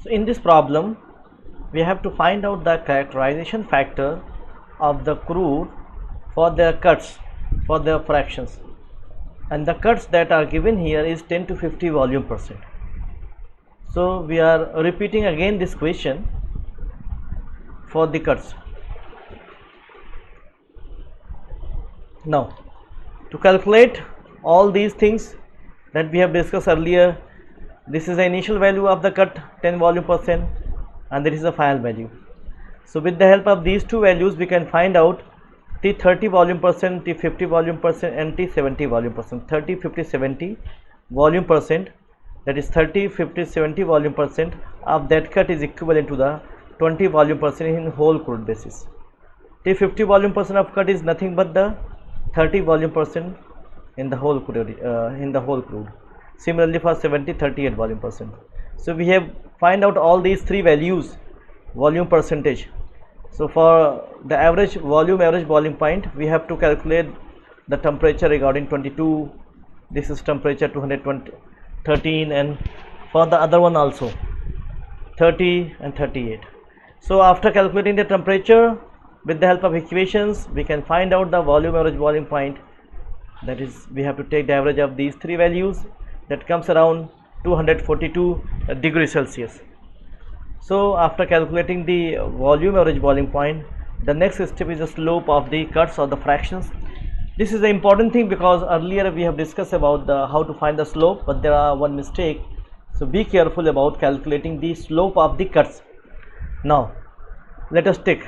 So in this problem we have to find out the characterization factor of the crude for their cuts, for their fractions, and the cuts that are given here is 10 to 50 volume percent. So we are repeating again this question for the cuts. Now to calculate all these things that we have discussed earlier, this is the initial value of the cut 10 volume percent and this is the final value. So with the help of these two values we can find out T30 volume percent, T50 volume percent and T70 volume percent. 30, 50, 70 volume percent, that is 30, 50, 70 volume percent of that cut is equivalent to the 20 volume percent in whole crude basis. T50 volume percent of cut is nothing but the 30 volume percent in the whole crude. Similarly for 70, 38 volume percent. So we have find out all these three values volume percentage. So for the average boiling point we have to calculate the temperature regarding 22, this is temperature 213, and for the other one also 30 and 38. So after calculating the temperature with the help of equations we can find out the average boiling point, that is we have to take the average of these three values, that comes around 242 degrees Celsius. So after calculating the average boiling point, the next step is the slope of the cuts or the fractions. This is the important thing because earlier we have discussed about how to find the slope, but there are one mistake. So be careful about calculating the slope of the cuts. Now let us take,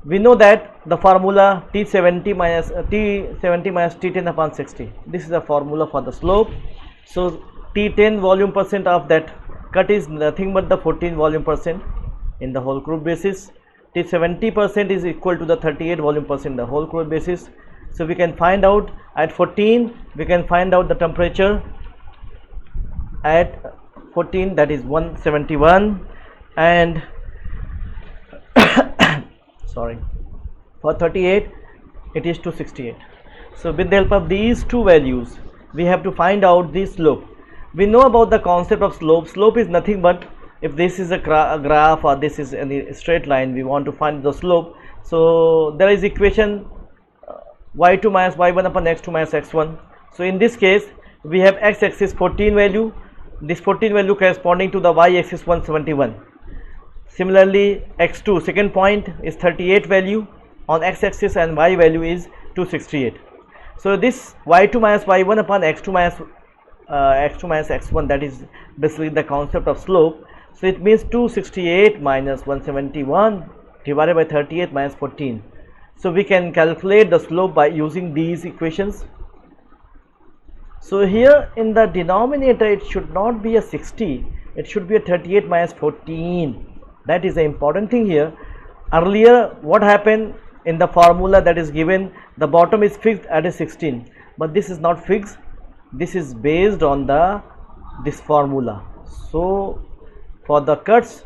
we know that the formula T70 minus T10 upon 60, this is the formula for the slope. So T10 volume percent of that cut is nothing but the 14 volume percent in the whole crude basis. T70 percent is equal to the 38 volume percent in the whole crude basis. So we can find out at 14, we can find out the temperature at 14, that is 171, and sorry, for 38 it is 268. So with the help of these two values we have to find out the slope. We know about the concept of slope. Slope is nothing but, if this is a graph or this is a straight line, we want to find the slope. So there is equation y2 minus y1 upon x2 minus x1. So in this case we have x-axis 14 value, this 14 value corresponding to the y-axis 171. Similarly x2 second point is 38 value on x-axis and y value is 268. So this y2 minus y1 upon x2 minus x1, that is basically the concept of slope. So it means 268 minus 171 divided by 38 minus 14. So we can calculate the slope by using these equations. So here in the denominator it should not be a 60, it should be a 38 minus 14. That is the important thing here. Earlier what happened in the formula that is given, the bottom is fixed at a 16, but this is not fixed, this is based on this formula. So for the cuts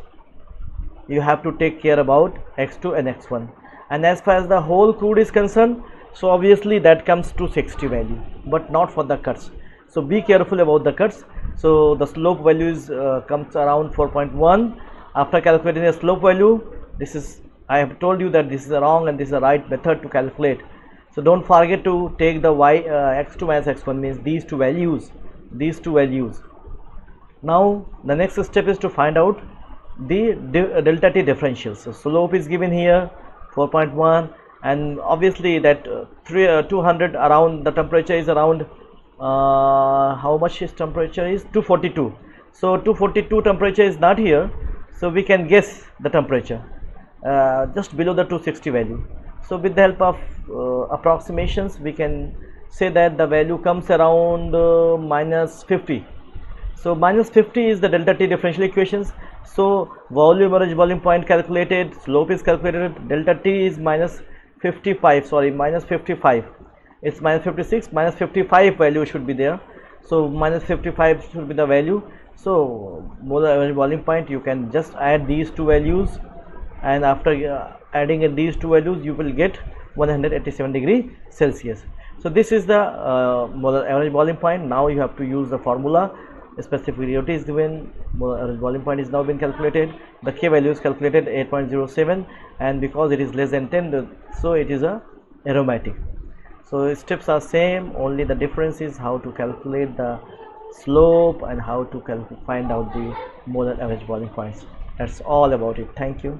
you have to take care about x2 and x1, and as far as the whole crude is concerned, so obviously that comes to 60 value, but not for the cuts. So be careful about the cuts. So the slope value is comes around 4.1. After calculating the slope value, this is, I have told you that this is a wrong and this is the right method to calculate. So don't forget to take the x2 minus x1, means these two values. Now the next step is to find out the delta T differential. So slope is given here 4.1, and obviously that 200 around, the temperature is around how much is temperature is 242. So 242 temperature is not here, so we can guess the temperature just below the 260 value. So with the help of approximations we can say that the value comes around minus 50. So minus 50 is the delta T differential equations. So average boiling point calculated, slope is calculated, delta T is minus 55, sorry, minus 55, it's minus 56, minus 55 value should be there. So minus 55 should be the value. So molar average boiling point, you can just add these two values, and after adding in these two values you will get 187 degree Celsius. So this is the molar average boiling point. Now you have to use the formula specific variability is given, average boiling point is now been calculated, the K value is calculated 8.07, and because it is less than 10, so it is a aromatic. So steps are same, only the difference is how to calculate the slope and how to find out the molar average boiling points. That's all about it. Thank you.